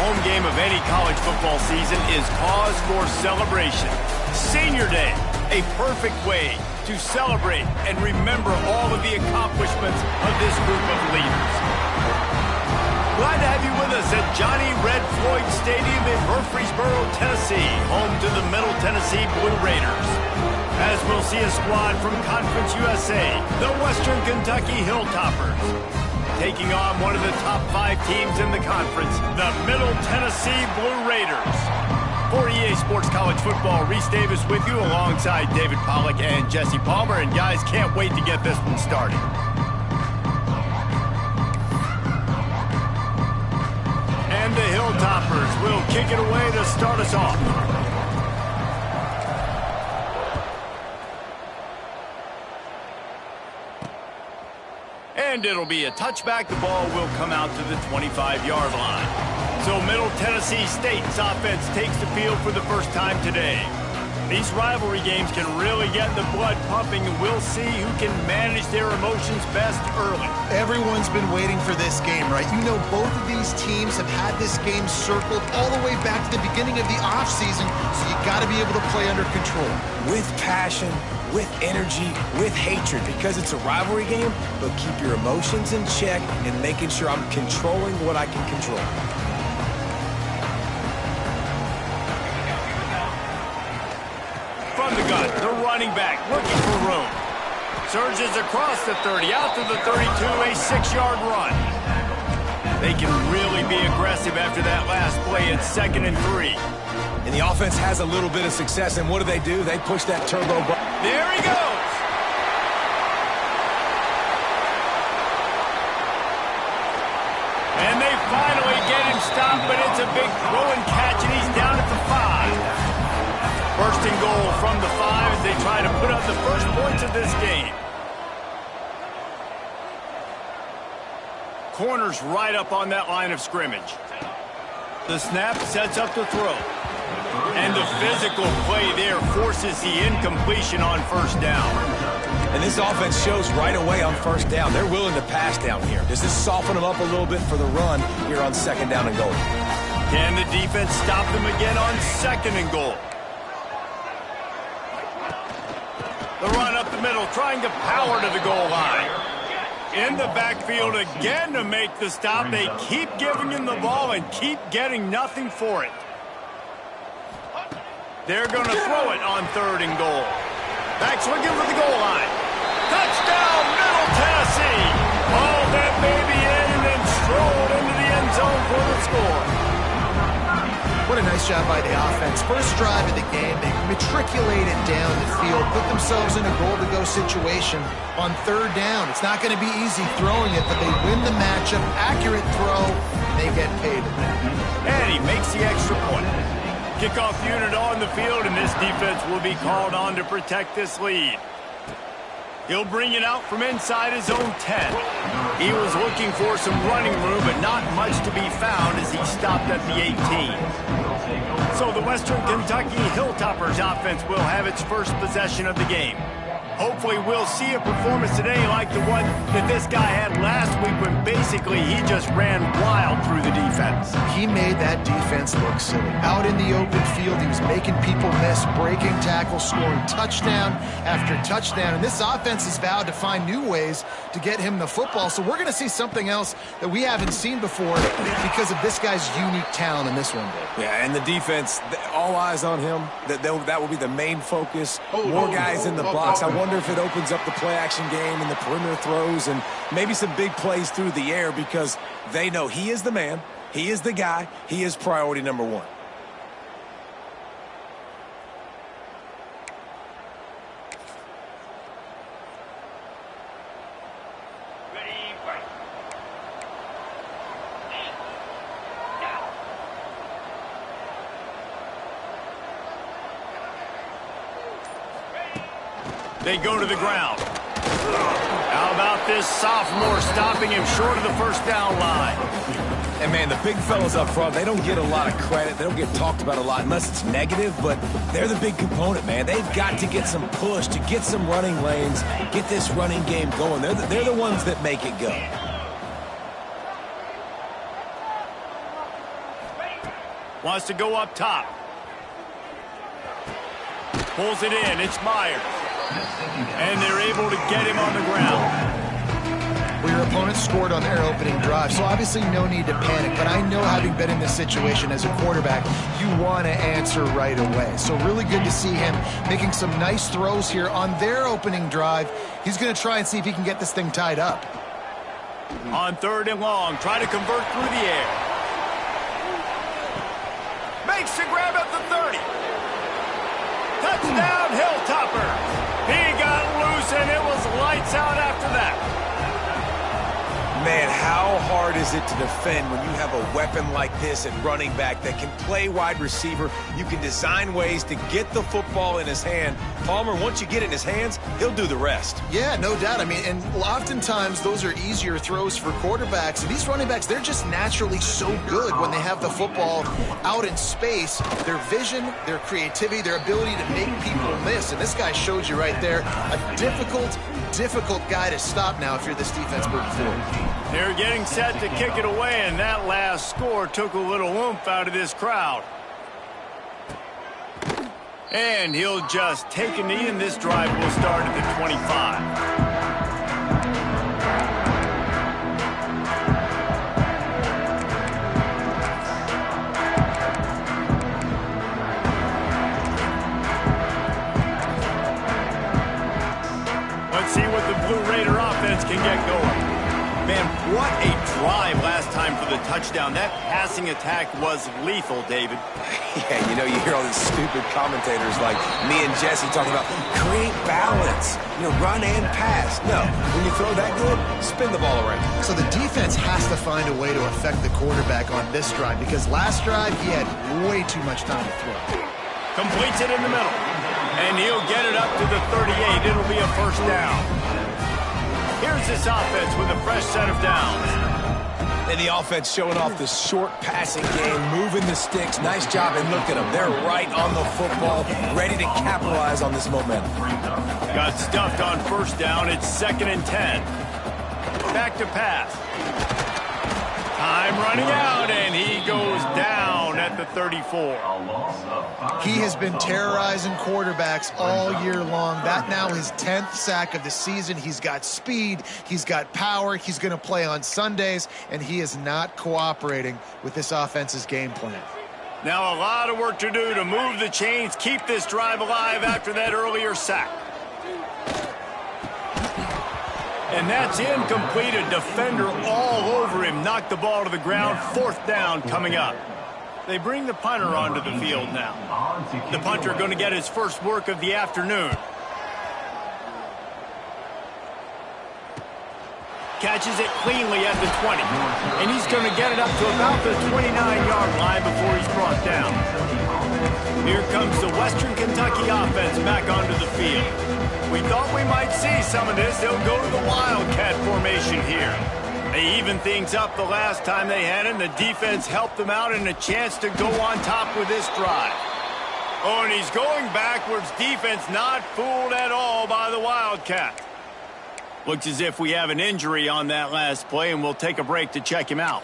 home game of any college football season is cause for celebration. Senior Day, a perfect way to celebrate and remember all of the accomplishments of this group of leaders. Glad to have you with us at Johnny Red Floyd Stadium in Murfreesboro, Tennessee, home to the Middle Tennessee Blue Raiders. As we'll see a squad from Conference USA, the Western Kentucky Hilltoppers, taking on one of the top 5 teams in the conference, the Middle Tennessee Blue Raiders. For EA Sports College Football, Reese Davis with you alongside David Pollack and Jesse Palmer. And guys, can't wait to get this one started. And the Hilltoppers will kick it away to start us off. And it'll be a touchback. The ball will come out to the 25-yard line. So Middle Tennessee State's offense takes the field for the first time today. These rivalry games can really get the blood pumping, and we'll see who can manage their emotions best early. Everyone's been waiting for this game, right? You know, both of these teams have had this game circled all the way back to the beginning of the offseason, so you got to be able to play under control. With passion, with energy, with hatred, because it's a rivalry game, but keep your emotions in check and making sure I'm controlling what I can control. From the gun, the running back looking for room. Surges across the 30, out to the 32, a 6-yard run. They can really be aggressive after that last play at 2nd and 3. And the offense has a little bit of success, and what do? They push that turbo button. There he goes! And they finally get him stopped, but it's a big throw and catch, and he's down at the 5. First and goal from the 5 as they try to put up the first points of this game. Corners right up on that line of scrimmage. The snap sets up the throw. And the physical play there forces the incompletion on first down. And this offense shows right away on first down. They're willing to pass down here. Does this soften them up a little bit for the run here on 2nd down and goal? Can the defense stop them again on 2nd and goal? The run up the middle, trying to power to the goal line. In the backfield again to make the stop. They keep giving him the ball and keep getting nothing for it. They're going to throw it on 3rd and goal. Back swinging for the goal line. Touchdown, Middle Tennessee. Haul that baby in and then strolled into the end zone for the score. What a nice job by the offense. First drive of the game, they matriculated down the field, put themselves in a goal-to-go situation on 3rd down. It's not going to be easy throwing it, but they win the matchup. Accurate throw, and they get paid. And he makes the extra point. Kickoff unit on the field, and this defense will be called on to protect this lead. He'll bring it out from inside his own 10. He was looking for some running room, but not much to be found as he stopped at the 18. So the Western Kentucky Hilltoppers offense will have its first possession of the game. Hopefully we'll see a performance today like the one that this guy had last week when basically he just ran wild through the defense. He made that defense look silly. Out in the open field, he was making people miss, breaking tackles, scoring touchdown after touchdown. And this offense has vowed to find new ways to get him the football. So we're going to see something else that we haven't seen before because of this guy's unique talent in this one. Yeah, and the defense, all eyes on him. That will be the main focus. More guys in the box. I wonder if it opens up the play-action game and the perimeter throws and maybe some big plays through the air because they know he is the man, he is the guy, he is priority number 1. They go to the ground. How about this sophomore stopping him short of the first down line? And, man, the big fellas up front, they don't get a lot of credit. They don't get talked about a lot unless it's negative, but they're the big component, man. They've got to get some push, to get some running lanes, get this running game going. They're the ones that make it go. Wants to go up top. Pulls it in. It's Myers. And they're able to get him on the ground. Well, your opponent scored on their opening drive, so obviously no need to panic. But I know, having been in this situation as a quarterback, you want to answer right away. So really good to see him making some nice throws here on their opening drive. He's going to try and see if he can get this thing tied up. On 3rd and long, try to convert through the air. Makes the grab at the 30. Touchdown, Hilltoppers. He got loose, and it was lights out after that. Man, how hard is it to defend when you have a weapon like this at running back that can play wide receiver? You can design ways to get the football in his hand. Palmer, once you get it in his hands, he'll do the rest. Yeah, no doubt. I mean, and oftentimes those are easier throws for quarterbacks. And these running backs, they're just naturally so good when they have the football out in space. Their vision, their creativity, their ability to make people miss. And this guy showed you right there a difficult guy to stop now if you're this defense moving forward. They're getting set to kick it away, and that last score took a little oomph out of this crowd. And he'll just take a knee, and this drive will start at the 25. Let's see what the Blue Raider offense can get going. Man, what a drive last time for the touchdown. That passing attack was lethal, David. Yeah, you know, you hear all these stupid commentators like me and Jesse talking about create balance, run and pass. No, when you throw that good, spin the ball around. So the defense has to find a way to affect the quarterback on this drive, because last drive he had way too much time to throw. Completes it in the middle. And he'll get it up to the 38. It'll be a first down. Here's this offense with a fresh set of downs. And the offense showing off the short passing game, moving the sticks. Nice job, and look at them. They're right on the football, ready to capitalize on this momentum. Got stuffed on first down. It's 2nd and 10. Back to pass. Time running out, and he goes down at the 34. He has been terrorizing quarterbacks all year long. That now his 10th sack of the season. He's got speed. He's got power. He's going to play on Sundays, and he is not cooperating with this offense's game plan. Now a lot of work to do to move the chains, keep this drive alive after that earlier sack. And that's incomplete. A defender all over him. Knocked the ball to the ground. 4th down coming up. They bring the punter onto the field now. The punter going to get his first work of the afternoon. Catches it cleanly at the 20. And he's going to get it up to about the 29-yard line before he's brought down. Here comes the Western Kentucky offense back onto the field. We thought we might see some of this. They'll go to the Wildcat formation here. They evened things up the last time they had it, and the defense helped them out, and a chance to go on top with this drive. Oh, and he's going backwards. Defense not fooled at all by the Wildcat. Looks as if we have an injury on that last play, and we'll take a break to check him out.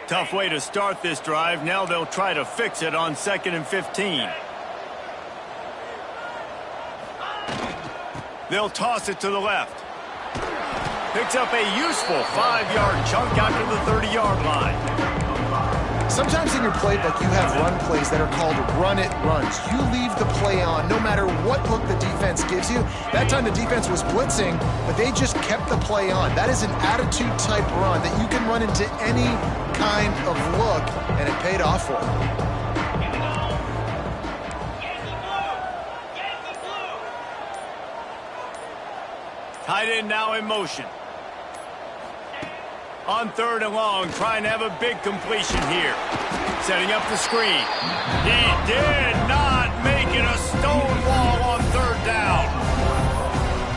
Tough way to start this drive. Now they'll try to fix it on 2nd and 15. They'll toss it to the left. Picks up a useful 5-yard chunk after the 30-yard line. Sometimes in your playbook, you have run plays that are called run-it runs. You leave the play on no matter what look the defense gives you. That time the defense was blitzing, but they just kept the play on. That is an attitude-type run that you can run into any kind of look, and it paid off for them. Tight end now in motion. On 3rd and long, trying to have a big completion here. Setting up the screen. He did not make it a stone wall on 3rd down.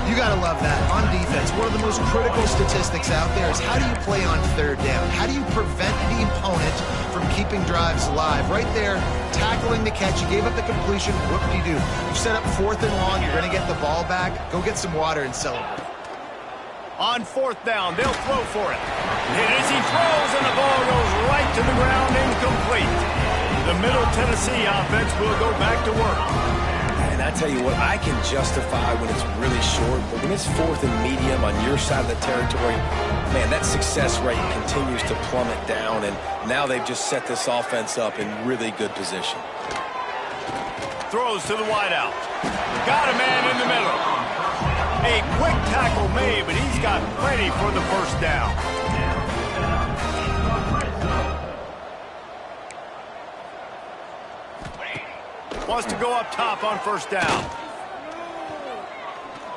You got to love that. On defense, one of the most critical statistics out there is how do you play on 3rd down? How do you prevent the opponent from keeping drives alive? Right there, tackling the catch. You gave up the completion. What do? You set up 4th and long. You're going to get the ball back. Go get some water and celebrate. On 4th down, they'll throw for it. And as he throws, and the ball goes right to the ground, incomplete. The Middle Tennessee offense will go back to work. And I tell you what, I can justify when it's really short, but when it's 4th and medium on your side of the territory, man, that success rate continues to plummet down, and now they've just set this offense up in really good position. Throws to the wideout. Got a man in the middle. A quick tackle made, but he's got plenty for the first down. Wants to go up top on first down.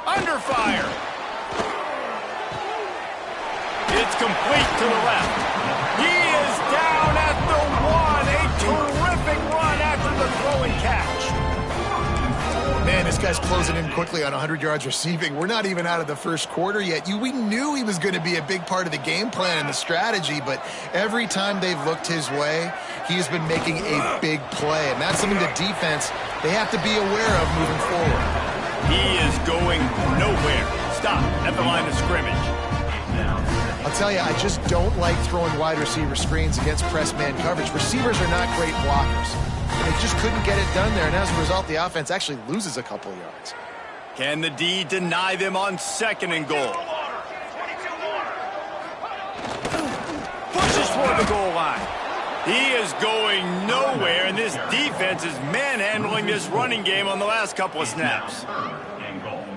Under fire. It's complete to the left. He is down at the 1. A terrific run after the throw and catch. Man, this guy's closing in quickly on 100 yards receiving. We're not even out of the first quarter yet. We knew he was going to be a big part of the game plan and the strategy, but every time they've looked his way, he's been making a big play. And that's something the defense, they have to be aware of moving forward. He is going nowhere. Stop at the line of scrimmage. I'll tell you, I just don't like throwing wide receiver screens against press man coverage. Receivers are not great blockers. They just couldn't get it done there, and as a result, the offense actually loses a couple of yards. Can the D deny them on 2nd and goal? Pushes toward the goal line. He is going nowhere, and this defense is manhandling this running game on the last couple of snaps.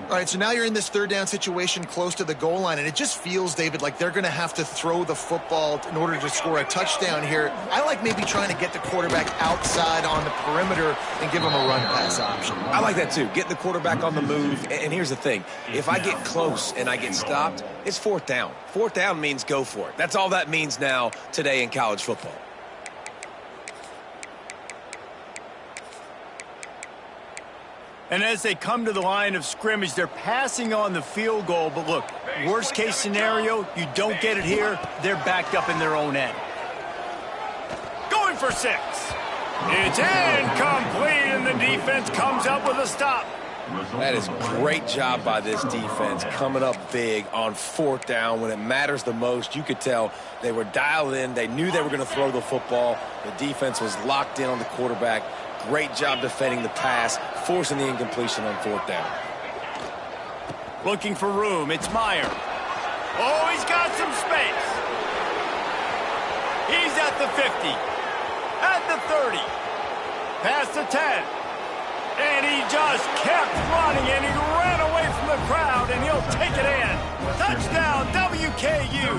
All right, so now you're in this 3rd down situation close to the goal line, and it just feels, David, like they're going to have to throw the football in order to score a touchdown here. I like maybe trying to get the quarterback outside on the perimeter and give him a run-pass option. I like that, too. Get the quarterback on the move. And here's the thing. If I get close and I get stopped, it's 4th down. 4th down means go for it. That's all that means now today in college football. And as they come to the line of scrimmage, they're passing on the field goal. But look, worst case scenario, you don't get it here, they're backed up in their own end. Going for 6. It's incomplete, and the defense comes up with a stop. That is great job by this defense, coming up big on 4th down when it matters the most. You could tell they were dialed in. They knew they were going to throw the football. The defense was locked in on the quarterback. Great job defending the pass, forcing the incompletion on 4th down. Looking for room. It's Meyer. Oh, he's got some space. He's at the 50. At the 30. Past the 10. And he just kept running, and he ran away from the crowd, and he'll take it in. Touchdown, WKU.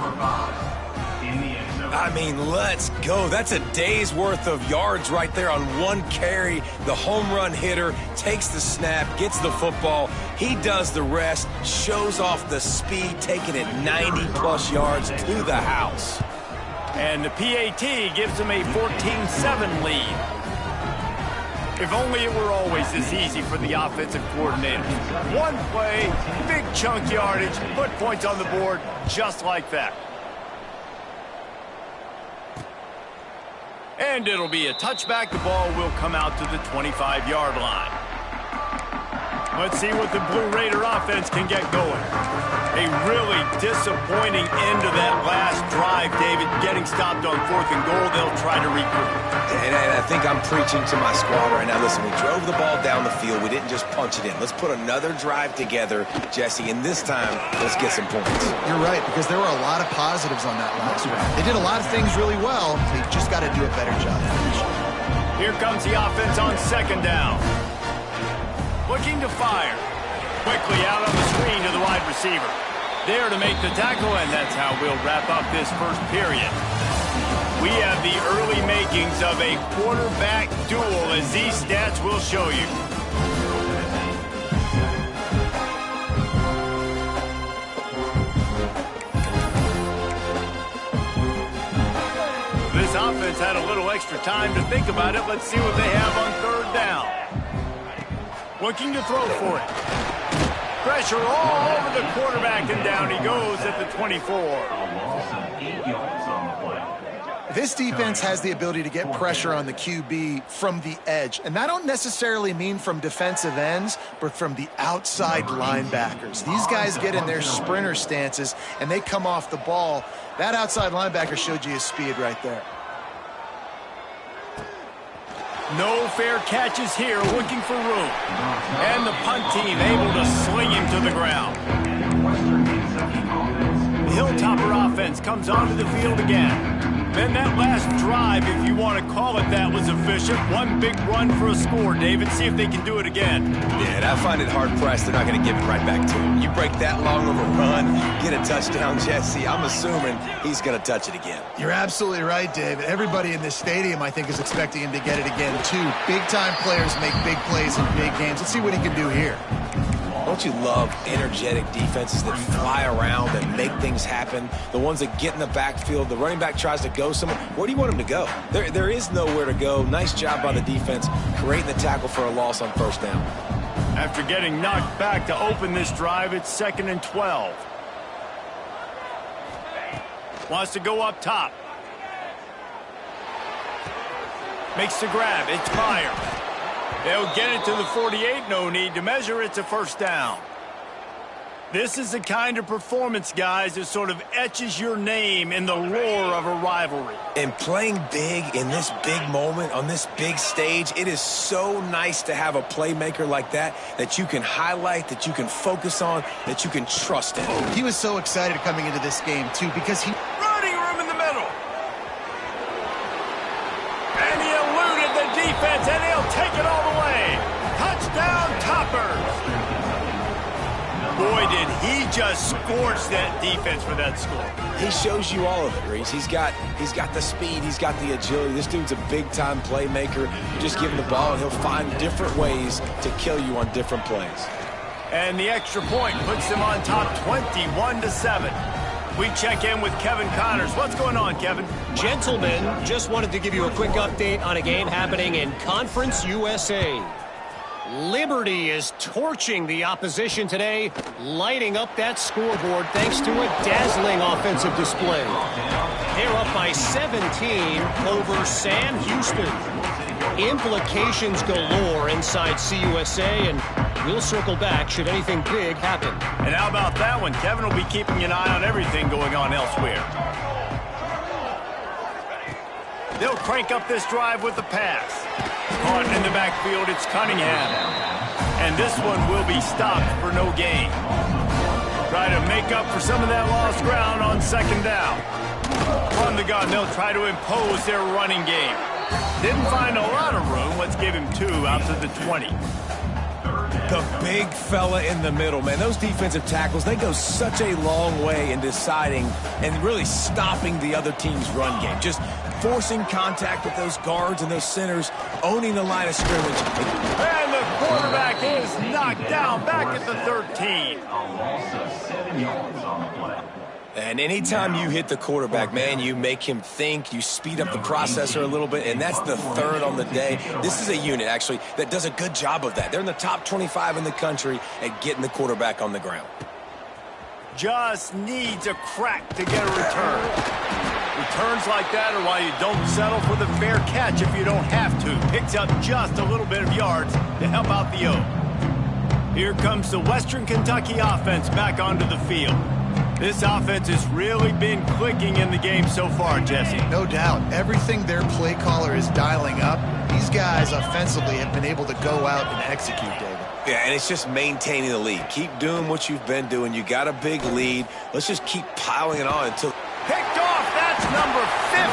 I mean, let's go. That's a day's worth of yards right there on one carry. The home run hitter takes the snap, gets the football. He does the rest, shows off the speed, taking it 90-plus yards to the house. And the PAT gives him a 14-7 lead. If only it were always this easy for the offensive coordinator. One play, big chunk yardage, put points on the board just like that. And it'll be a touchback. The ball will come out to the 25-yard line. Let's see what the Blue Raider offense can get going. A really disappointing end of that last drive, David. Getting stopped on 4th and goal, they'll try to regroup. And I think I'm preaching to my squad right now. Listen, we drove the ball down the field. We didn't just punch it in. Let's put another drive together, Jesse, and this time, let's get some points. You're right, because there were a lot of positives on that last one. They did a lot of things really well. They just got to do a better job. Here comes the offense on 2nd down. Looking to fire. Quickly out on the screen to the wide receiver. There to make the tackle, and that's how we'll wrap up this first period. We have the early makings of a quarterback duel, as these stats will show you. This offense had a little extra time to think about it. Let's see what they have on 3rd down. Looking to throw for it. Pressure all over the quarterback, and down he goes at the 24. This defense has the ability to get pressure on the QB from the edge. And that don't necessarily mean from defensive ends, but from the outside linebackers. These guys get in their sprinter stances, and they come off the ball. That outside linebacker showed you his speed right there. No fair catches here, looking for room. And the punt team able to sling him to the ground. The Hilltopper offense comes onto the field again. Then that last drive, if you want to call it that, was efficient. One big run for a score, David. See if they can do it again. Yeah, and I find it hard-pressed they're not going to give it right back to him. You break that long of a run, get a touchdown, Jesse, I'm assuming he's going to touch it again. You're absolutely right, David. Everybody in this stadium, I think, is expecting him to get it again, too. Big-time players make big plays in big games. Let's see what he can do here. Don't you love energetic defenses that fly around and make things happen? The ones that get in the backfield, the running back tries to go somewhere. Where do you want him to go? There is nowhere to go. Nice job by the defense, creating the tackle for a loss on first down. After getting knocked back to open this drive, it's 2nd and 12. Wants to go up top. Makes the grab. It's fired. They'll get it to the 48. No need to measure. It's a first down. This is the kind of performance, guys, that sort of etches your name in the roar of a rivalry. And playing big in this big moment, on this big stage, it is so nice to have a playmaker like that you can highlight, that you can focus on, that you can trust in. He was so excited coming into this game, too, because he... Running room in the middle. And he eluded the defense, and he'll take it all the way. Touchdown, Toppers. Boy, did he just scorch that defense for that score. He shows you all of it, Reese. He's got the speed, he's got the agility. This dude's a big-time playmaker. You just give him the ball, and he'll find different ways to kill you on different plays. And the extra point puts them on top 21-7. We check in with Kevin Connors. What's going on, Kevin? Gentlemen, just wanted to give you a quick update on a game happening in Conference USA. Liberty is torching the opposition today, lighting up that scoreboard thanks to a dazzling offensive display. They're up by 17 over Sam Houston. Implications galore inside CUSA, and we'll circle back should anything big happen. And how about that one? Kevin will be keeping an eye on everything going on elsewhere. They'll crank up this drive with the pass. Caught in the backfield, it's Cunningham. And this one will be stopped for no gain. Try to make up for some of that lost ground on second down. From the gun, they'll try to impose their running game. Didn't find a lot of room. Let's give him 2 out to the 20. The big fella in the middle, man. Those defensive tackles, they go such a long way in deciding and really stopping the other team's run game. Just forcing contact with those guards and those centers, owning the line of scrimmage. And the quarterback is knocked down back at the 13. And anytime you hit the quarterback, man, you make him think, you speed up the processor a little bit, and that's the 3rd on the day. This is a unit, actually, that does a good job of that. They're in the top 25 in the country at getting the quarterback on the ground. Just needs a crack to get a return. Returns like that are why you don't settle for the fair catch if you don't have to. Picks up just a little bit of yards to help out the O. Here comes the Western Kentucky offense back onto the field. This offense has really been clicking in the game so far, Jesse. No doubt. Everything their play caller is dialing up, these guys offensively have been able to go out and execute, David. Yeah, and it's just maintaining the lead. Keep doing what you've been doing. You got a big lead. Let's just keep piling it on until... Picked off. That's number 15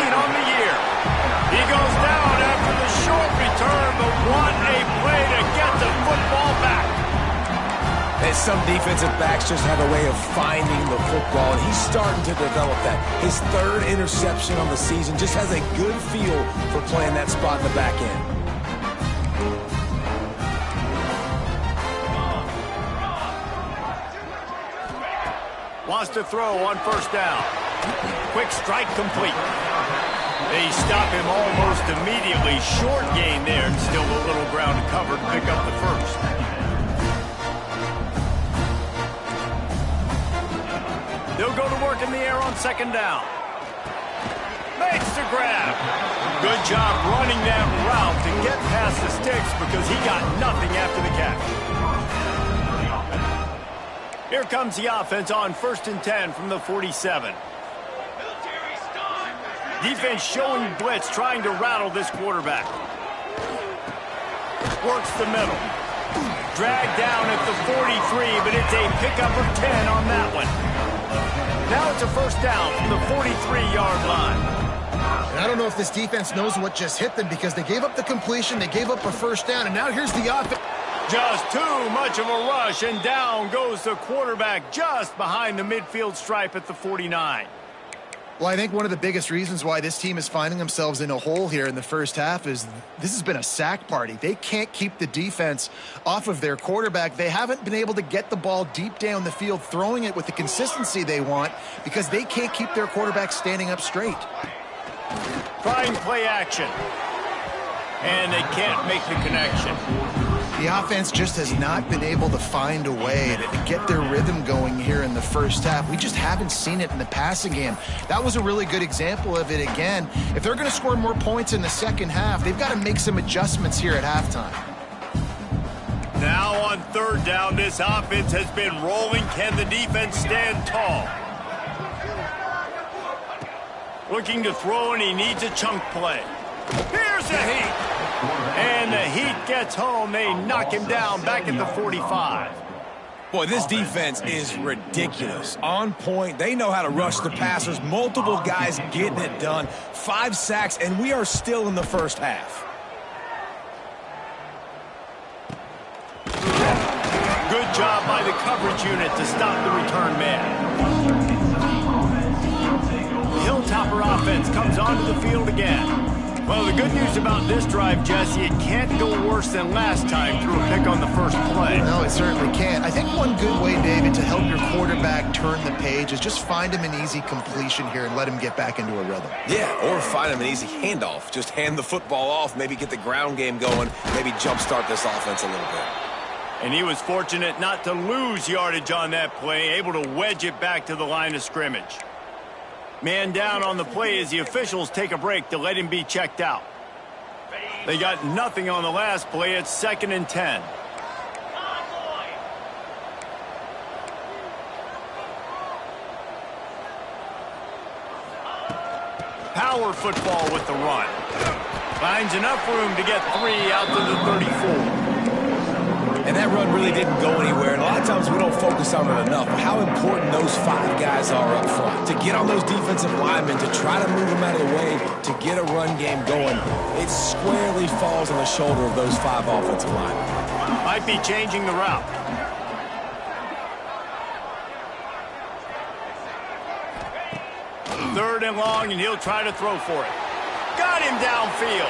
on the year. He goes down after the short return, but what a play to get the football back. And some defensive backs just have a way of finding the football, and he's starting to develop that. His 3rd interception on the season, just has a good feel for playing that spot in the back end. Wants to throw on first down. Quick strike complete. They stop him almost immediately. Short gain there, and still a little ground to cover to pick up the first. They'll go to work in the air on second down. Makes the grab. Good job running that route to get past the sticks because he got nothing after the catch. Here comes the offense on 1st and 10 from the 47. Defense showing blitz, trying to rattle this quarterback. works the middle. Dragged down at the 43, but it's a pickup of 10 on that one. Now it's a first down from the 43-yard line. And I don't know if this defense knows what just hit them because they gave up the completion, they gave up a first down, and now here's the offense. Just too much of a rush, and down goes the quarterback just behind the midfield stripe at the 49. Well, I think one of the biggest reasons why this team is finding themselves in a hole here in the first half is this has been a sack party. They can't keep the defense off of their quarterback. They haven't been able to get the ball deep down the field, throwing it with the consistency they want because they can't keep their quarterback standing up straight. Trying play action. And they can't make the connection. The offense just has not been able to find a way to get their rhythm going here in the first half. We just haven't seen it in the passing game. That was a really good example of it again. If they're going to score more points in the second half, they've got to make some adjustments here at halftime. Now on third down, this offense has been rolling. Can the defense stand tall? Looking to throw, and he needs a chunk play. Here's the heat. And the Heat gets home. They knock him down back at the 45. Boy, this defense is ridiculous. On point. They know how to rush the passers. Multiple guys getting it done. 5 sacks, and we are still in the first half. Good job by the coverage unit to stop the return man. The Hilltopper offense comes onto the field again. Well, the good news about this drive, Jesse, it can't go worse than last time through a pick on the first play. No, it certainly can't. I think one good way, David, to help your quarterback turn the page is just find him an easy completion here and let him get back into a rhythm. Yeah, or find him an easy handoff. Just hand the football off, maybe get the ground game going, maybe jumpstart this offense a little bit. And he was fortunate not to lose yardage on that play, able to wedge it back to the line of scrimmage. Man down on the play as the officials take a break to let him be checked out. They got nothing on the last play. It's 2nd and 10. Power football with the run. Finds enough room to get 3 out to the 34. And that run really didn't go anywhere. And a lot of times we don't focus on it enough. How important those 5 guys are up front. To get on those defensive linemen, to try to move them out of the way, to get a run game going, it squarely falls on the shoulder of those 5 offensive linemen. Might be changing the route. Third and long, and he'll try to throw for it. Got him downfield.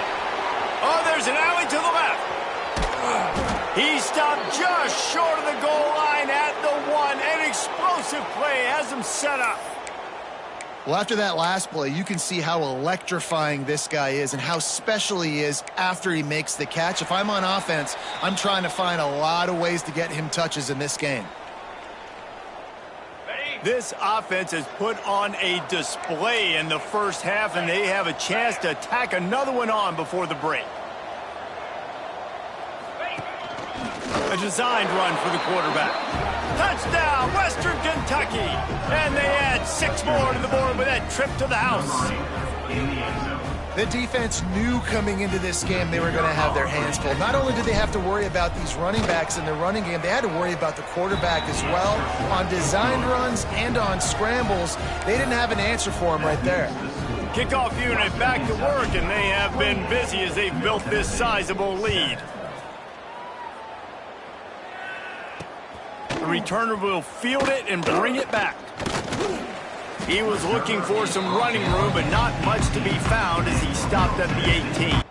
Oh, there's an alley to the left. He stopped just short of the goal line at the 1. An explosive play has him set up. Well, after that last play, you can see how electrifying this guy is and how special he is after he makes the catch. If I'm on offense, I'm trying to find a lot of ways to get him touches in this game. This offense has put on a display in the first half, and they have a chance to tack another one on before the break. A designed run for the quarterback. Touchdown, Western Kentucky. And they add 6 more to the board with that trip to the house. The defense knew coming into this game they were going to have their hands full. Not only did they have to worry about these running backs in the running game, they had to worry about the quarterback as well. On designed runs and on scrambles, they didn't have an answer for him right there. Kickoff unit back to work, and they have been busy as they've built this sizable lead. The returner will field it and bring it back. He was looking for some running room, but not much to be found as he stopped at the 18.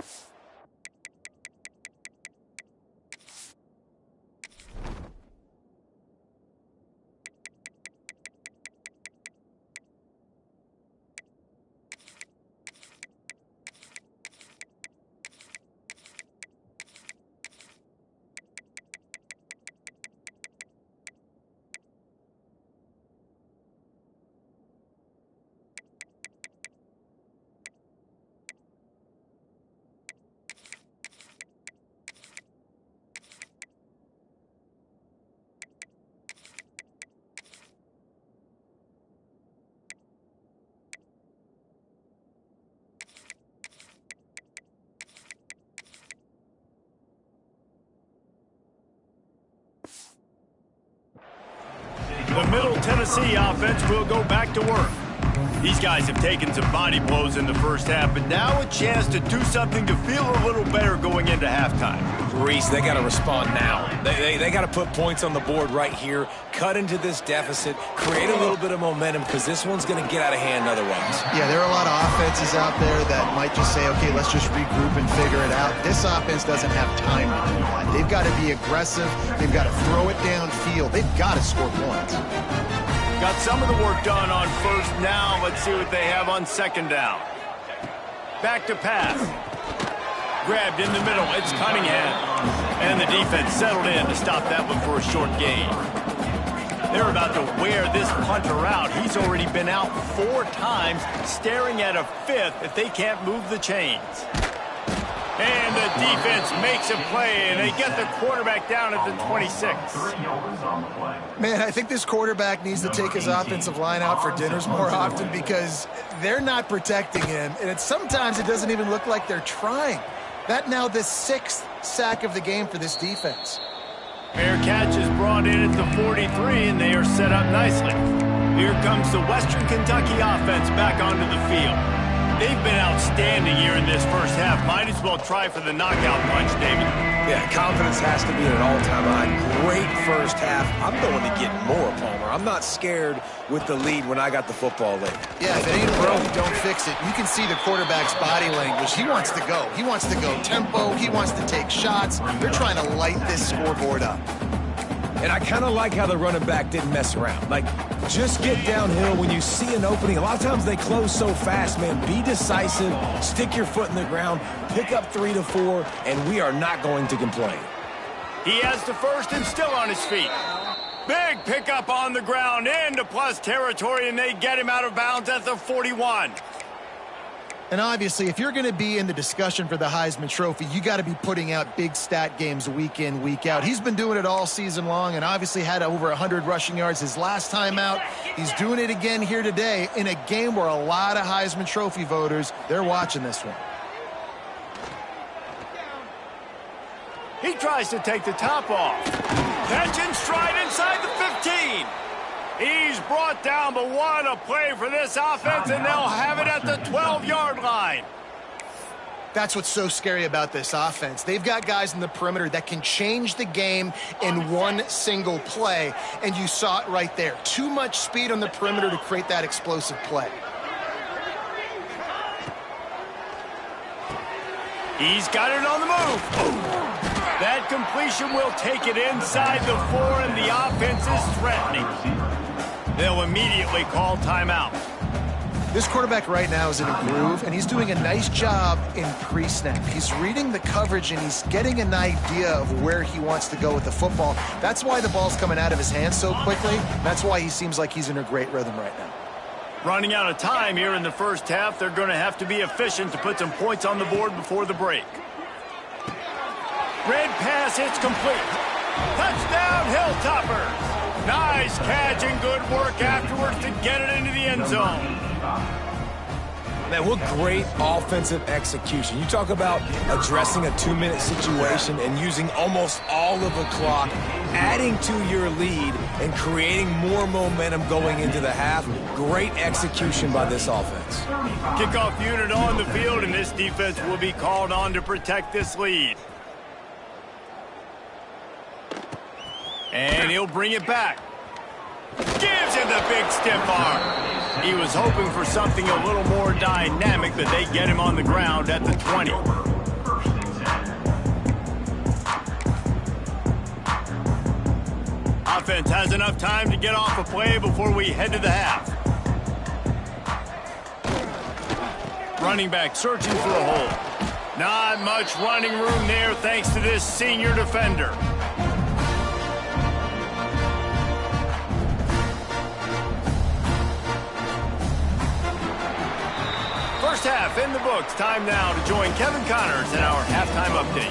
Tennessee offense will go back to work. These guys have taken some body blows in the first half, but now a chance to do something to feel a little better going into halftime. Reese, they got to respond now. They got to put points on the board right here, cut into this deficit, create a little bit of momentum, because this one's going to get out of hand otherwise. Yeah, there are a lot of offenses out there that might just say, okay, let's just regroup and figure it out. This offense doesn't have time to do that. They've got to be aggressive. They've got to throw it downfield. They've got to score points. Got some of the work done on first. Now let's see what they have on second down. Back to pass. Grabbed in the middle. It's Cunningham. And the defense settled in to stop that one for a short gain. They're about to wear this punter out. He's already been out 4 times, staring at a 5th if they can't move the chains. And the defense makes a play, and they get the quarterback down at the 26. Man, I think this quarterback needs to take his offensive line out for dinners more often, because they're not protecting him, and sometimes it doesn't even look like they're trying. That now the 6th sack of the game for this defense. Fair catch is brought in at the 43, and they are set up nicely. Here comes the Western Kentucky offense back onto the field. They've been outstanding here in this first half. Might as well try for the knockout punch, David. Yeah, confidence has to be at an all-time high. Great first half. I'm going to get more, Palmer. I'm not scared with the lead when I got the football late. Yeah, if it ain't broke, don't fix it. You can see the quarterback's body language. He wants to go. He wants to go tempo. He wants to take shots. They're trying to light this scoreboard up. And I kind of like how the running back didn't mess around. Like, just get downhill when you see an opening. A lot of times they close so fast, man. Be decisive, stick your foot in the ground, pick up 3 to 4, and we are not going to complain. He has the first and still on his feet. Big pickup on the ground into plus territory, and they get him out of bounds at the 41. And obviously, if you're going to be in the discussion for the Heisman Trophy, you got to be putting out big stat games week in, week out. He's been doing it all season long and obviously had over 100 rushing yards his last time out. He's doing it again here today in a game where a lot of Heisman Trophy voters, they're watching this one. He tries to take the top off. Catch and stride inside the 15. He's brought down, but what a play for this offense, and they'll have it at the 12-yard line. That's what's so scary about this offense. They've got guys in the perimeter that can change the game in one single play, and you saw it right there. Too much speed on the perimeter to create that explosive play. He's got it on the move. That completion will take it inside the 4, and the offense is threatening. They'll immediately call timeout. This quarterback right now is in a groove, and he's doing a nice job in pre-snap. He's reading the coverage, and he's getting an idea of where he wants to go with the football. That's why the ball's coming out of his hands so quickly. That's why he seems like he's in a great rhythm right now. Running out of time here in the first half, they're going to have to be efficient to put some points on the board before the break. Red pass, it's complete. Touchdown, Hilltoppers. Nice catch and good work afterwards to get it into the end zone. Man, what great offensive execution. You talk about addressing a 2-minute situation and using almost all of the clock, adding to your lead and creating more momentum going into the half. Great execution by this offense. Kickoff unit on the field, and this defense will be called on to protect this lead. And he'll bring it back. Gives him the big stiff arm. He was hoping for something a little more dynamic, but they get him on the ground at the 20. Offense has enough time to get off a play before we head to the half. Running back searching for a hole. Not much running room there thanks to this senior defender. First half in the books. Time now to join Kevin Connors in our halftime update.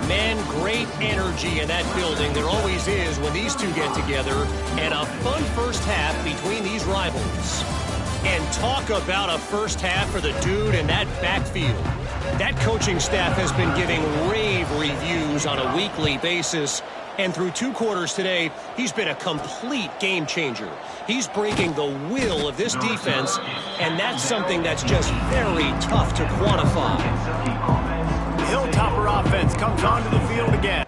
Man, great energy in that building. There always is when these two get together. And a fun first half between these rivals. And talk about a first half for the dude in that backfield. That coaching staff has been giving rave reviews on a weekly basis. And through 2 quarters today, he's been a complete game changer. He's breaking the will of this defense, and that's something that's just very tough to quantify. The Hilltopper offense comes onto the field again.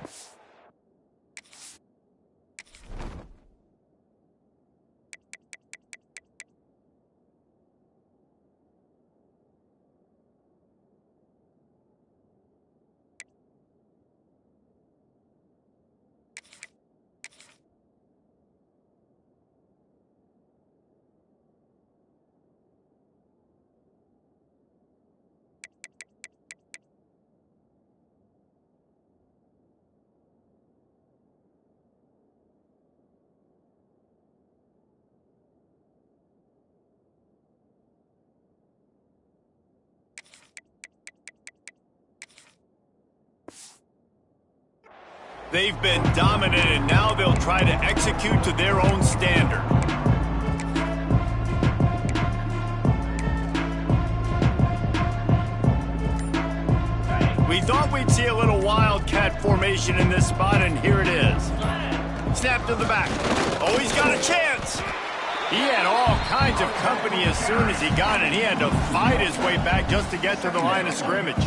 They've been dominated. Now they'll try to execute to their own standard. We thought we'd see a little wildcat formation in this spot, and here it is. Snap to the back. Oh, he's got a chance. He had all kinds of company as soon as he got it. He had to fight his way back just to get to the line of scrimmage.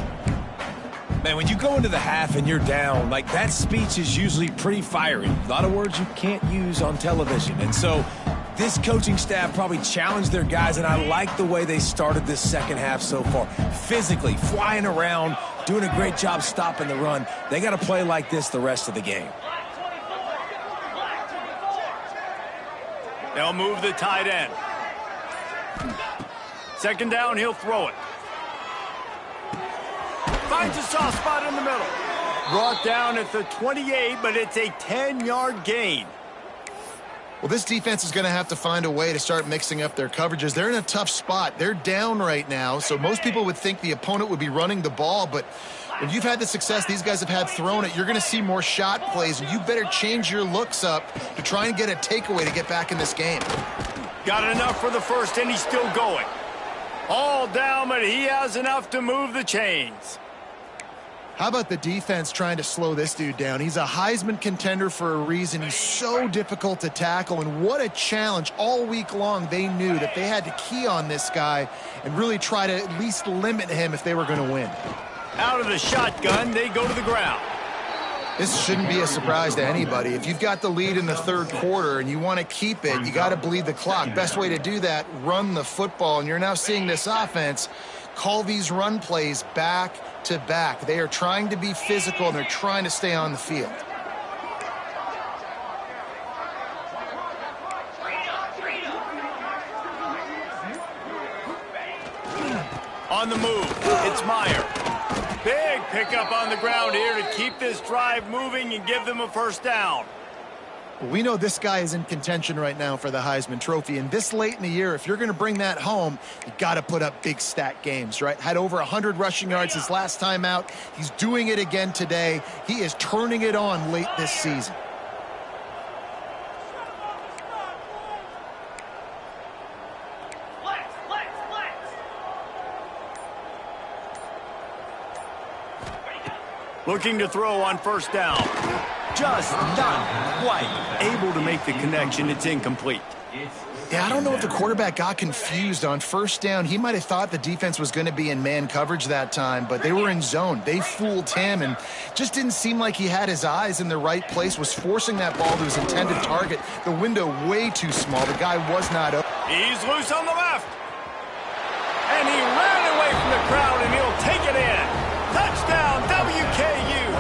Man, when you go into the half and you're down, like, that speech is usually pretty fiery. A lot of words you can't use on television. And so this coaching staff probably challenged their guys, and I like the way they started this second half so far. Physically, flying around, doing a great job stopping the run. They got to play like this the rest of the game. They'll move the tight end. Second down, he'll throw it. Finds a soft spot in the middle. Brought down at the 28, but it's a 10-yard gain. Well, this defense is going to have to find a way to start mixing up their coverages. They're in a tough spot. They're down right now, so most people would think the opponent would be running the ball, but when you've had the success these guys have had throwing it, you're going to see more shot plays, and you better change your looks up to try and get a takeaway to get back in this game. Got enough for the first, and he's still going. All down, but he has enough to move the chains. How about the defense trying to slow this dude down? He's a Heisman contender for a reason. He's so difficult to tackle, and what a challenge. All week long, they knew that they had to key on this guy and really try to at least limit him if they were going to win. Out of the shotgun, they go to the ground. This shouldn't be a surprise to anybody. If you've got the lead in the third quarter and you want to keep it, you got to bleed the clock. Best way to do that, run the football. And you're now seeing this offense call these run plays back to back. They are trying to be physical, and they're trying to stay on the field. On the move, it's Meyer. Big pickup on the ground here to keep this drive moving and give them a first down. We know this guy is in contention right now for the Heisman Trophy, and this late in the year, if you're going to bring that home, you got to put up big stat games, right? Had over 100 rushing yards his last time out. He's doing it again today. He is turning it on late this season. Looking to throw on first down. Just not quite able to make the connection. It's incomplete. Yeah, I don't know if the quarterback got confused on first down. He might have thought the defense was going to be in man coverage that time, but they were in zone. They fooled him, and just didn't seem like he had his eyes in the right place, was forcing that ball to his intended target. The window way too small. The guy was not open. He's loose on the left. And he ran away from the crowd, and he'll take it in. Touchdown, WKU.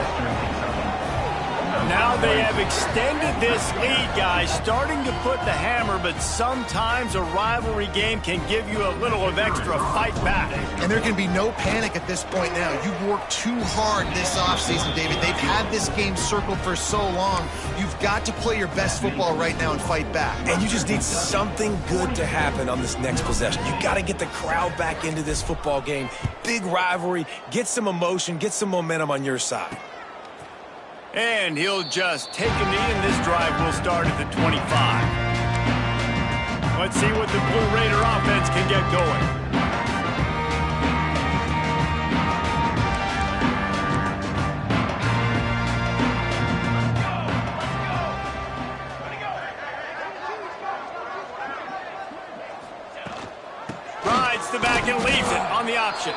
Now they have extended this lead, guys, starting to put the hammer, but sometimes a rivalry game can give you a little of extra fight back. And there can be no panic at this point now. You've worked too hard this offseason, David. They've had this game circled for so long. You've got to play your best football right now and fight back. And you just need something good to happen on this next possession. You got to get the crowd back into this football game. Big rivalry. Get some emotion. Get some momentum on your side. And he'll just take a knee, and this drive will start at the 25. Let's see what the Blue Raider offense can get going. on the option.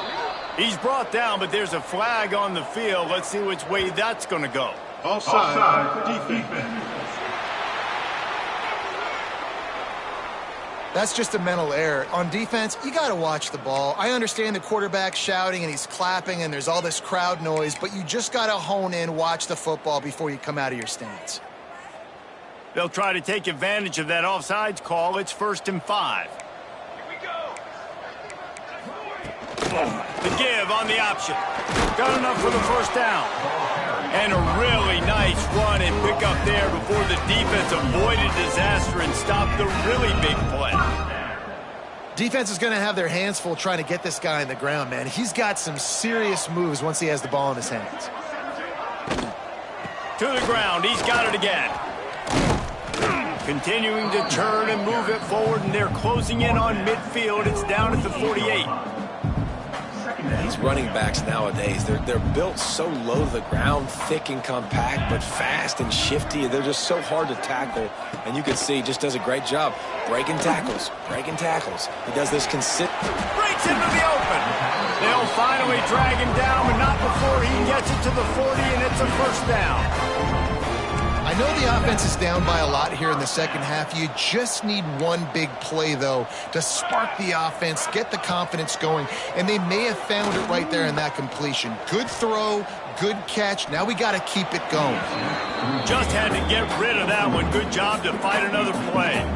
He's brought down, but there's a flag on the field. Let's see which way that's going to go. Offside, defense. That's just a mental error. On defense, you got to watch the ball. I understand the quarterback shouting and he's clapping and there's all this crowd noise, but you just got to hone in, watch the football before you come out of your stance. They'll try to take advantage of that offsides call. It's 1st and 5. The give on the option. Got enough for the first down. And a really nice run and pick up there before the defense avoided disaster and stopped the really big play. Defense is going to have their hands full trying to get this guy on the ground, man. He's got some serious moves once he has the ball in his hands. To the ground. He's got it again. Continuing to turn and move it forward, and they're closing in on midfield. It's down at the 48. These running backs nowadays, they're built so low to the ground, thick and compact, but fast and shifty. They're just so hard to tackle. And you can see he just does a great job breaking tackles. He does this consistently. Breaks into the open. They'll finally drag him down, but not before he gets it to the 40, and it's a first down. I know the offense is down by a lot here in the second half. You just need one big play, though, to spark the offense, get the confidence going, and they may have found it right there in that completion. Good throw, good catch. Now we got to keep it going. Just had to get rid of that one. Good job to fight another play.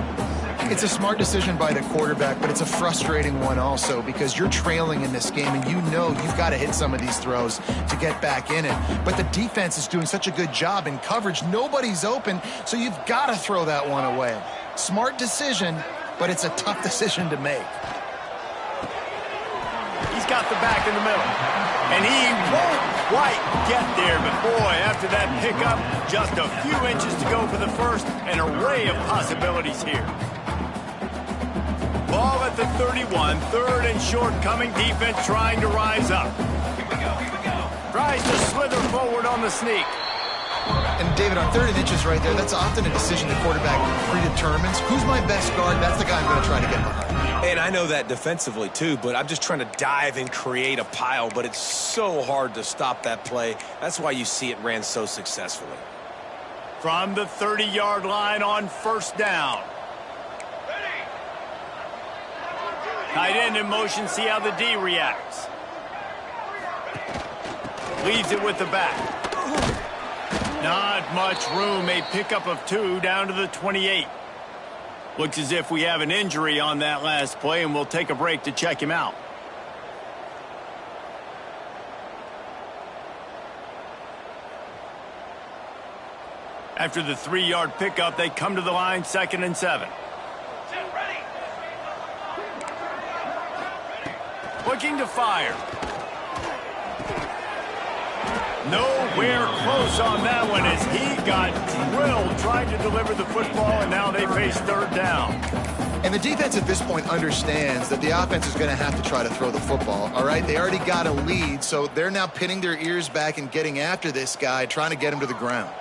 It's a smart decision by the quarterback, but it's a frustrating one also because you're trailing in this game and you know you've got to hit some of these throws to get back in it. But the defense is doing such a good job in coverage. Nobody's open, so you've got to throw that one away. Smart decision, but it's a tough decision to make. He's got the back in the middle, and he won't quite get there. But boy, after that pickup, just a few inches to go for the first. An array of possibilities here. Ball at the 31, 3rd and short coming. Defense trying to rise up. Here we go. Tries to slither forward on the sneak. And David, on 3rd and inches right there, that's often a decision the quarterback predetermines. Who's my best guard? That's the guy I'm going to try to get behind. And I know that defensively too, but I'm just trying to dive and create a pile, but it's so hard to stop that play. That's why you see it ran so successfully. From the 30-yard line on 1st down. Tight end in motion, see how the D reacts. Leaves it with the back. Not much room, a pickup of 2 down to the 28. Looks as if we have an injury on that last play, and we'll take a break to check him out. After the 3-yard pickup, they come to the line, 2nd and 7. Looking to fire. Nowhere close on that one as he got drilled trying to deliver the football, and now they face 3rd down. And the defense at this point understands that the offense is going to have to try to throw the football, all right? They already got a lead, so they're now pinning their ears back and getting after this guy, trying to get him to the ground.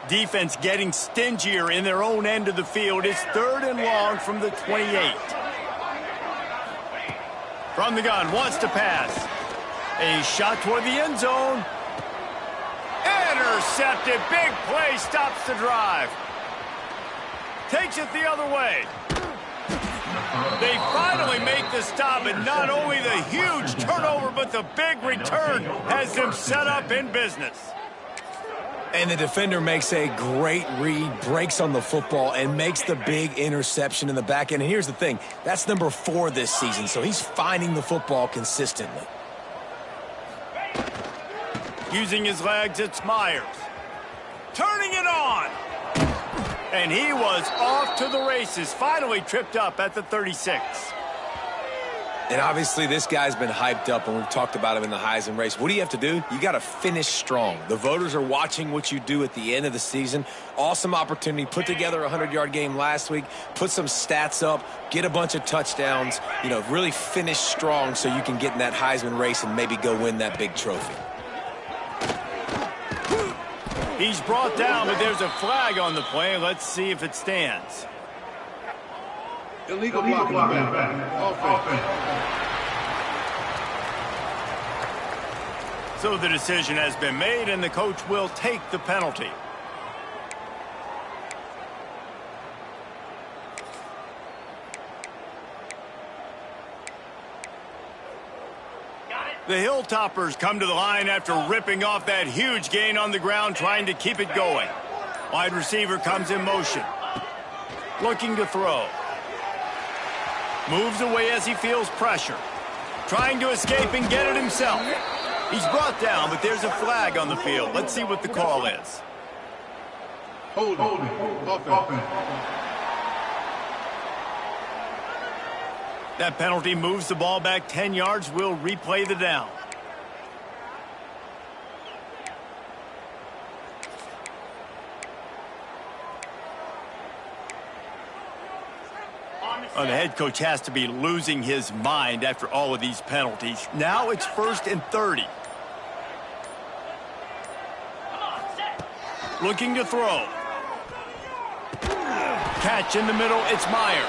Defense getting stingier in their own end of the field. It's 3rd and long from the 28. From the gun, wants to pass. A shot toward the end zone. Intercepted. Big play, stops the drive. Takes it the other way. They finally make the stop, and not only the huge turnover, but the big return has them set up in business. And the defender makes a great read, breaks on the football, and makes the big interception in the back end. And here's the thing, that's number 4 this season, so he's finding the football consistently. Using his legs, it's Myers. Turning it on. And he was off to the races, finally tripped up at the 36. And obviously this guy's been hyped up, and we've talked about him in the Heisman race. What do you have to do? You got to finish strong. The voters are watching what you do at the end of the season. Awesome opportunity. Put together a 100-yard game last week. Put some stats up. Get a bunch of touchdowns. You know, really finish strong so you can get in that Heisman race and maybe go win that big trophy. He's brought down, but there's a flag on the play. Let's see if it stands. Illegal blocking back. Offense. So the decision has been made, and the coach will take the penalty. The Hilltoppers come to the line after ripping off that huge gain on the ground, trying to keep it going. Wide receiver comes in motion. Looking to throw. Moves away as he feels pressure. Trying to escape and get it himself. He's brought down, but there's a flag on the field. Let's see what the call is. Holding. Offense. That penalty moves the ball back 10 yards. We'll replay the down. The head coach has to be losing his mind after all of these penalties. Now it's 1st and 30. Looking to throw. Catch in the middle. It's Meyer.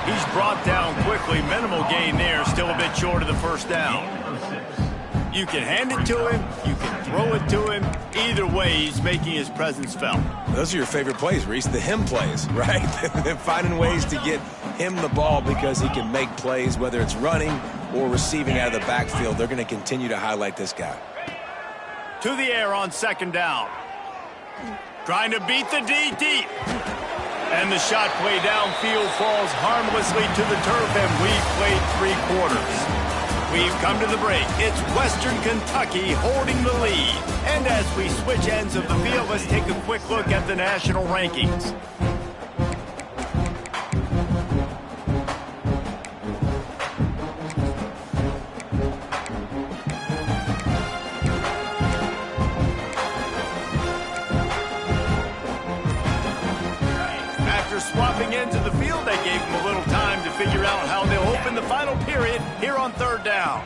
He's brought down quickly. Minimal gain there. Still a bit short of the first down. You can hand it to him. You can throw it to him. Either way, he's making his presence felt. Those are your favorite plays, Reese, the him plays, right? They're finding ways to get him the ball because he can make plays, whether it's running or receiving out of the backfield. They're going to continue to highlight this guy. To the air on 2nd down. Trying to beat the D deep. And the shot play downfield falls harmlessly to the turf, and we've played 3 quarters. We've come to the break. It's Western Kentucky holding the lead. And as we switch ends of the field, let's take a quick look at the national rankings. Swapping into the field, they gave him a little time to figure out how they'll open the final period here on 3rd down.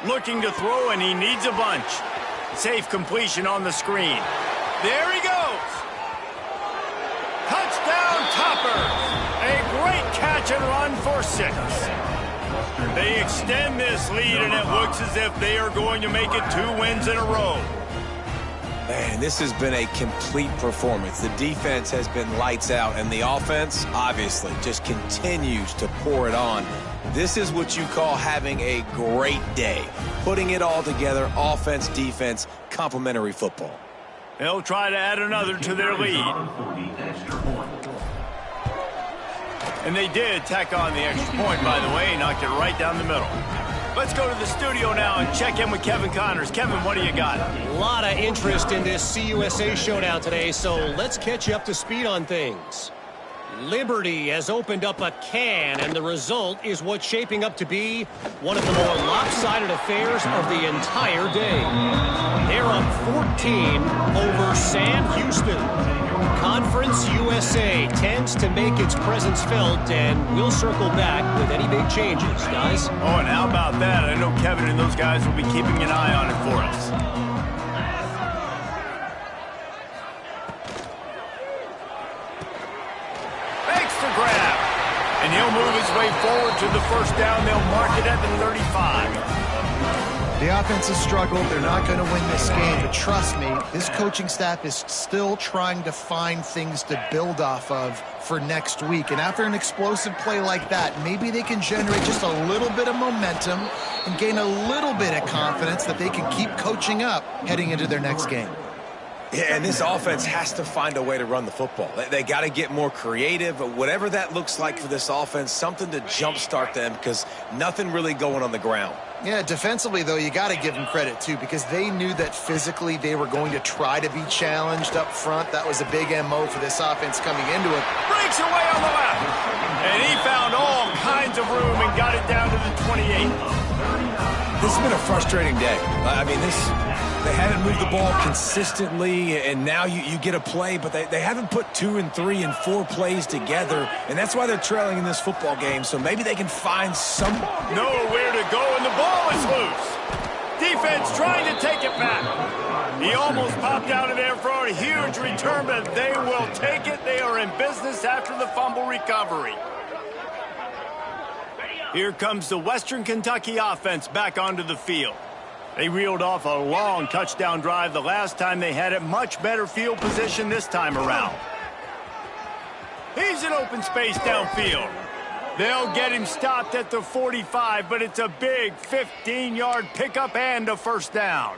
Looking to throw, and he needs a bunch. Safe completion on the screen. There he goes. Touchdown, Toppers. A great catch and run for 6. They extend this lead, and it looks as if they are going to make it 2 wins in a row. Man, this has been a complete performance. The defense has been lights out, and the offense, obviously, just continues to pour it on. This is what you call having a great day. Putting it all together, offense, defense, complementary football. They'll try to add another to their lead. And they did tack on the extra point, by the way, knocked it right down the middle. Let's go to the studio now and check in with Kevin Connors. Kevin, what do you got? A lot of interest in this CUSA showdown today, so let's catch you up to speed on things. Liberty has opened up a can, and the result is what's shaping up to be one of the more lopsided affairs of the entire day. They're up 14 over Sam Houston. Conference USA tends to make its presence felt, and we'll circle back with any big changes, guys. Oh, and how about that? I know Kevin and those guys will be keeping an eye on it for us. Makes the grab. And he'll move his way forward to the 1st down. They'll mark it at the 35. The offense has struggled. They're not going to win this game, but trust me, this coaching staff is still trying to find things to build off of for next week. And after an explosive play like that, maybe they can generate just a little bit of momentum and gain a little bit of confidence that they can keep coaching up heading into their next game. Yeah, and this offense has to find a way to run the football. They got to get more creative, but whatever that looks like for this offense, something to jumpstart them because nothing really going on the ground. Yeah, defensively, though, you got to give them credit, too, because they knew that physically they were going to try to be challenged up front. That was a big MO for this offense coming into it. Breaks away on the left. And he found all kinds of room and got it down to the 28. This has been a frustrating day. I mean, they haven't moved the ball consistently, and now you get a play, but they haven't put 2 and 3 and 4 plays together, and that's why they're trailing in this football game, so maybe they can find some... Nowhere to go, and the ball is loose. Defense trying to take it back. He almost popped out of there for a huge return, but they will take it. They are in business after the fumble recovery. Here comes the Western Kentucky offense back onto the field. They reeled off a long touchdown drive the last time they had it. Much better field position this time around. He's in open space downfield. They'll get him stopped at the 45, but it's a big 15-yard pickup and a first down.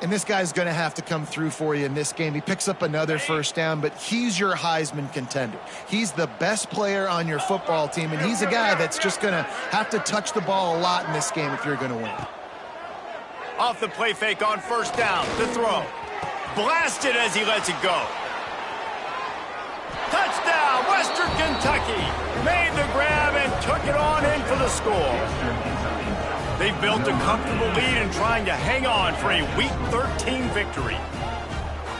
And this guy's going to have to come through for you in this game. He picks up another first down, but he's your Heisman contender. He's the best player on your football team, and he's a guy that's just going to have to touch the ball a lot in this game if you're going to win. Off the play fake on first down, the throw. Blasted as he lets it go. Touchdown, Western Kentucky. Made the grab and took it on in for the score. They've built a comfortable lead and trying to hang on for a Week 13 victory.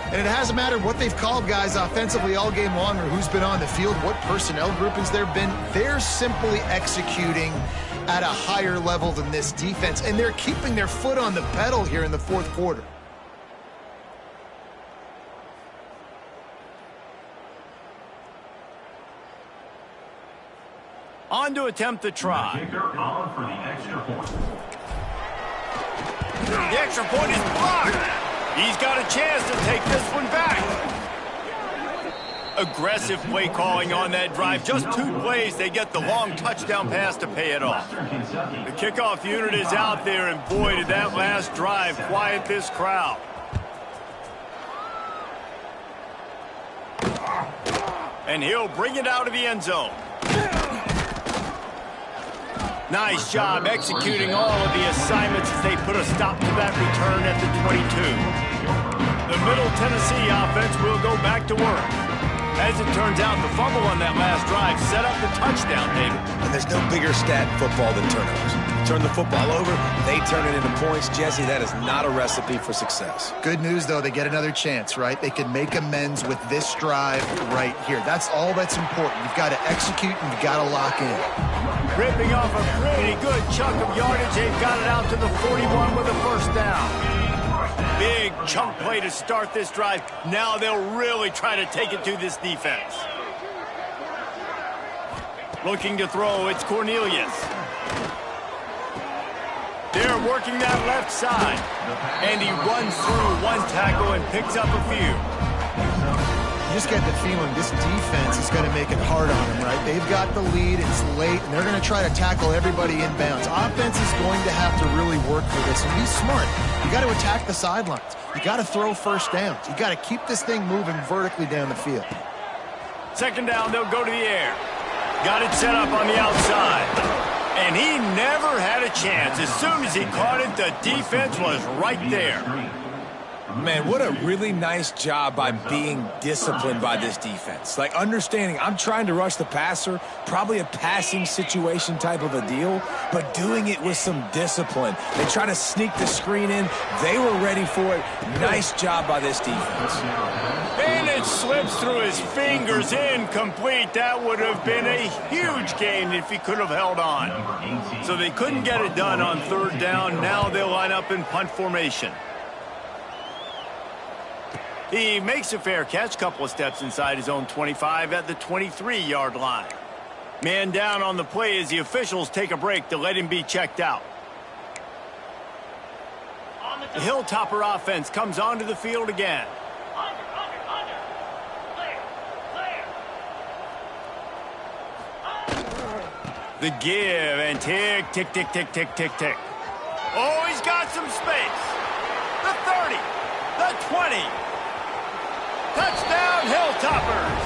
And it hasn't mattered what they've called guys offensively all game long or who's been on the field, what personnel groupings there have been. They're simply executing at a higher level than this defense, and they're keeping their foot on the pedal here in the fourth quarter. On to attempt the try. The extra point is blocked. He's got a chance to take this one back. Aggressive play calling on that drive. Just 2 plays, they get the long touchdown pass to pay it off. The kickoff unit is out there, and boy, did that last drive quiet this crowd. And he'll bring it out of the end zone. Nice job executing all of the assignments as they put a stop to that return at the 22. The Middle Tennessee offense will go back to work. As it turns out, the fumble on that last drive set up the touchdown, David. And there's no bigger stat in football than turnovers. Turn the football over, they turn it into points. Jesse, that is not a recipe for success. Good news, though, they get another chance, right? They can make amends with this drive right here. That's all that's important. You've got to execute and you've got to lock in. Ripping off a pretty good chunk of yardage. They've got it out to the 41 with a first down. Big chunk play to start this drive. Now they'll really try to take it to this defense. Looking to throw, it's Cornelius. They're working that left side. And he runs through one tackle and picks up a few. You just get the feeling this defense is going to make it hard on them, right? They've got the lead, it's late, and they're going to try to tackle everybody inbounds. Offense is going to have to really work for this, and be smart. You got to attack the sidelines. You got to throw first downs. You got to keep this thing moving vertically down the field. Second down, they'll go to the air. Got it set up on the outside. And he never had a chance. As soon as he caught it, the defense was right there. Man, what a really nice job by being disciplined by this defense. Like, understanding I'm trying to rush the passer, probably a passing situation type of a deal, but doing it with some discipline. They try to sneak the screen in. They were ready for it. Nice job by this defense. And it slips through his fingers, incomplete. That would have been a huge gain if he could have held on. So they couldn't get it done on third down. Now they'll line up in punt formation. He makes a fair catch, couple of steps inside his own 25 at the 23-yard line. Man down on the play as the officials take a break to let him be checked out. The Hilltopper offense comes onto the field again. The give and tick, tick, tick, tick, tick, tick, tick. Oh, he's got some space. The 30, the 20. Touchdown, Hilltoppers.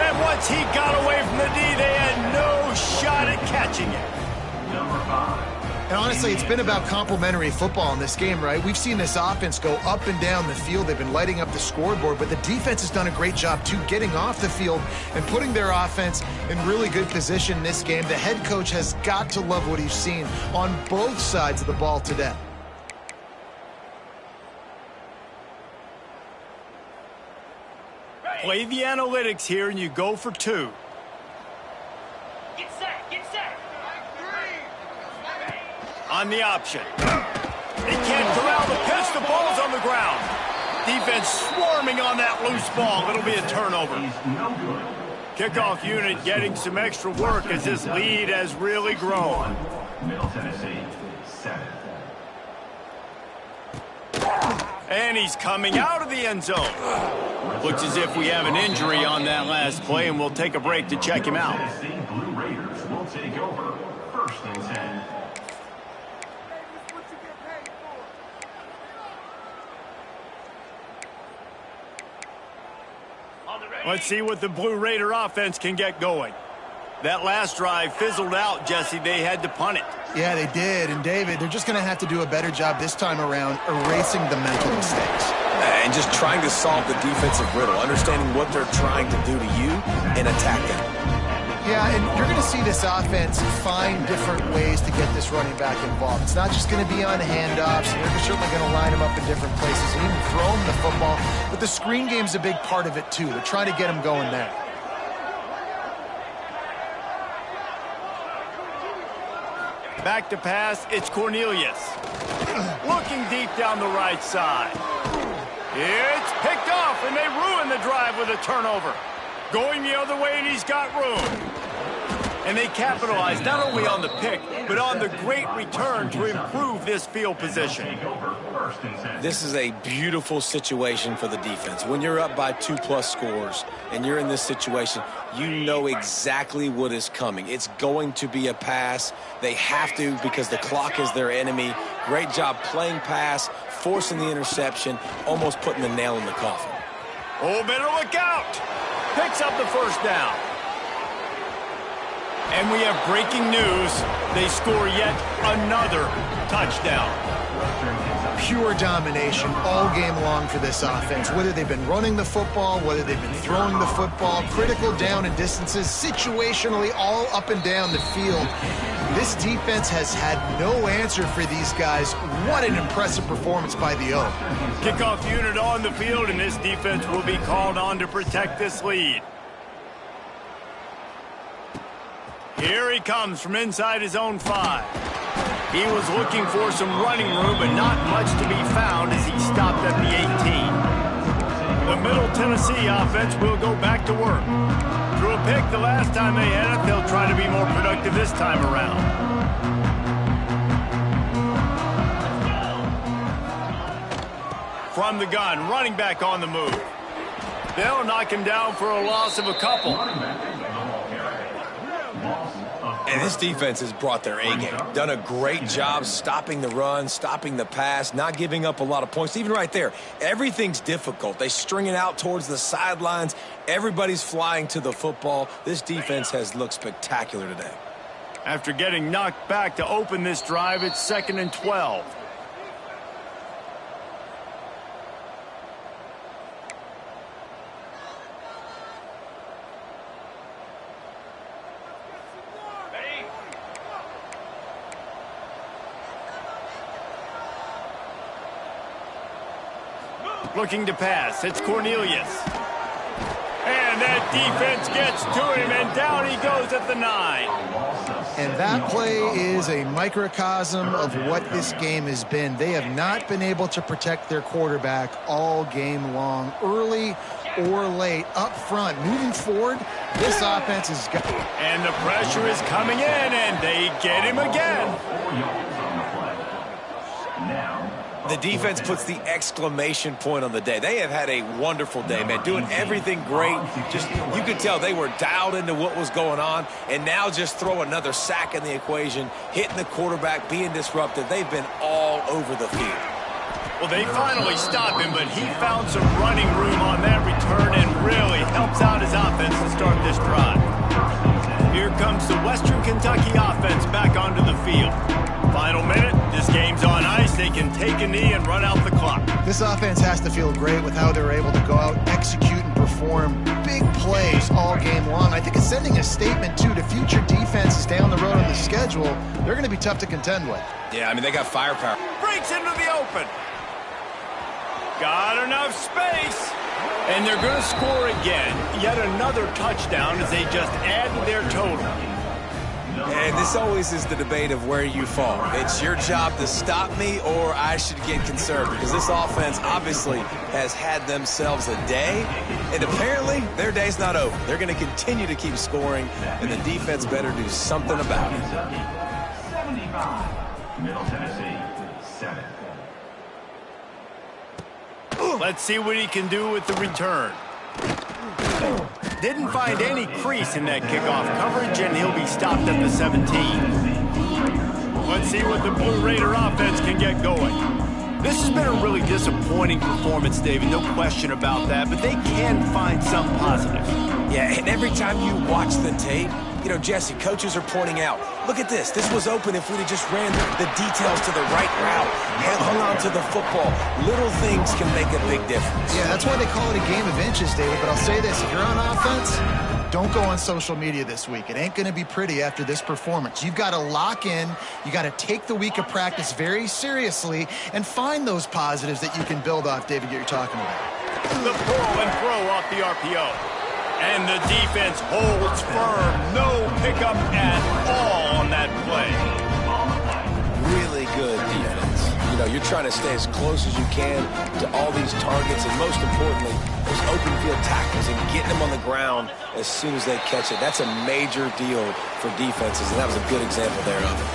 And once he got away from the D, they had no shot at catching it. Number 5. And honestly, it's been about complementary football in this game, right? We've seen this offense go up and down the field. They've been lighting up the scoreboard, but the defense has done a great job, too, getting off the field and putting their offense in really good position in this game. The head coach has got to love what he's seen on both sides of the ball today. Play the analytics here, and you go for 2. Get set, get set. On the option. They can't corral the pitch. The ball's on the ground. Defense swarming on that loose ball. It'll be a turnover. Kickoff unit getting some extra work as this lead has really grown. Middle Tennessee, 7. And he's coming out of the end zone. Looks as if we have an injury on that last play, and we'll take a break to check him out. Blue Raiders will take over. First and 10. Let's see what the Blue Raider offense can get going. That last drive fizzled out, Jesse. They had to punt it. Yeah, they did. And, David, they're just going to have to do a better job this time around erasing the mental mistakes. And just trying to solve the defensive riddle, understanding what they're trying to do to you and attack them. Yeah, and you're going to see this offense find different ways to get this running back involved. It's not just going to be on handoffs. They're certainly going to line him up in different places and even throw him the football. But the screen game's a big part of it, too. They're trying to get him going there. Back to pass, it's Cornelius. Looking deep down the right side. It's picked off, and they ruin the drive with a turnover. Going the other way, and he's got room. And they capitalize not only on the pick, but on the great return to improve this field position. This is a beautiful situation for the defense. When you're up by 2+ scores and you're in this situation, you know exactly what is coming. It's going to be a pass. They have to because the clock is their enemy. Great job playing pass, forcing the interception, almost putting the nail in the coffin. Oh, better look out. Picks up the first down. And we have breaking news. They score yet another touchdown. Pure domination all game long for this offense. Whether they've been running the football, whether they've been throwing the football, critical down and distances, situationally all up and down the field. This defense has had no answer for these guys. What an impressive performance by the Oak. Kickoff unit on the field, and this defense will be called on to protect this lead. Here he comes from inside his own 5. He was looking for some running room, but not much to be found as he stopped at the 18. The Middle Tennessee offense will go back to work. Threw a pick the last time they had it. They'll try to be more productive this time around. From the gun, running back on the move. They'll knock him down for a loss of a couple. And this defense has brought their A-game. Done a great job stopping the run, stopping the pass, not giving up a lot of points. Even right there, everything's difficult. They string it out towards the sidelines. Everybody's flying to the football. This defense has looked spectacular today. After getting knocked back to open this drive, it's 2nd and 12. Looking to pass, it's Cornelius. And that defense gets to him, and down he goes at the 9. And that play is a microcosm of what this game has been. They have not been able to protect their quarterback all game long, early or late, up front. Moving forward, this offense is... And the pressure is coming in, and they get him again. The defense puts the exclamation point on the day. They have had a wonderful day, man, doing everything great. Just, you could tell they were dialed into what was going on, and now just throw another sack in the equation, hitting the quarterback, being disruptive. They've been all over the field. Well, they finally stopped him, but he found some running room on that return and really helps out his offense to start this drive. Here comes the Western Kentucky offense back onto the field. Final minute, this game's on ice. They can take a knee and run out the clock. This offense has to feel great with how they're able to go out, execute, and perform big plays all game long. I think it's sending a statement, too, to future defenses down the road on the schedule. They're going to be tough to contend with. Yeah, I mean, they got firepower. Breaks into the open. Got enough space. And they're going to score again. Yet another touchdown as they just add to their total. And this always is the debate of where you fall. It's your job to stop me or I should get concerned, because this offense obviously has had themselves a day, and apparently their day's not over. They're going to continue to keep scoring, and the defense better do something about it. 75, Middle Tennessee, 7. Let's see what he can do with the return. Didn't find any crease in that kickoff coverage, and he'll be stopped at the 17. Let's see what the Blue Raider offense can get going. This has been a really disappointing performance, David, no question about that, but they can find some positives. Yeah, and every time you watch the tape, you know, Jesse, coaches are pointing out, look at this. This was open if we'd have just ran the details to the right route, hung on to the football. Little things can make a big difference. Yeah, that's why they call it a game of inches, David. But I'll say this, if you're on offense, don't go on social media this week. It ain't going to be pretty after this performance. You've got to lock in. You got to take the week of practice very seriously and find those positives that you can build off, David, that you're talking about. The pull and throw off the RPO. And the defense holds firm. No pickup at all on that play. Really good defense. You know, you're trying to stay as close as you can to all these targets, and most importantly, those open field tackles and getting them on the ground as soon as they catch it. That's a major deal for defenses, and that was a good example there of it.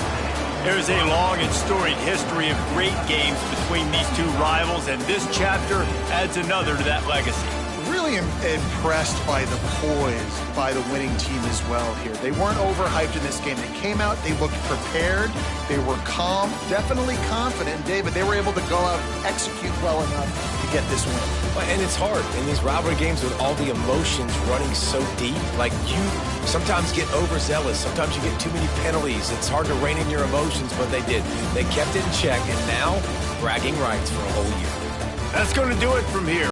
There's a long and storied history of great games between these two rivals, and this chapter adds another to that legacy. Really impressed by the poise by the winning team as well here. They weren't overhyped in this game. They came out, they looked prepared, they were calm, definitely confident. And David, they were able to go out and execute well enough to get this win. And it's hard in these rivalry games with all the emotions running so deep. Like, you sometimes get overzealous. Sometimes you get too many penalties. It's hard to rein in your emotions, but they did. They kept it in check, and now bragging rights for a whole year. That's going to do it from here.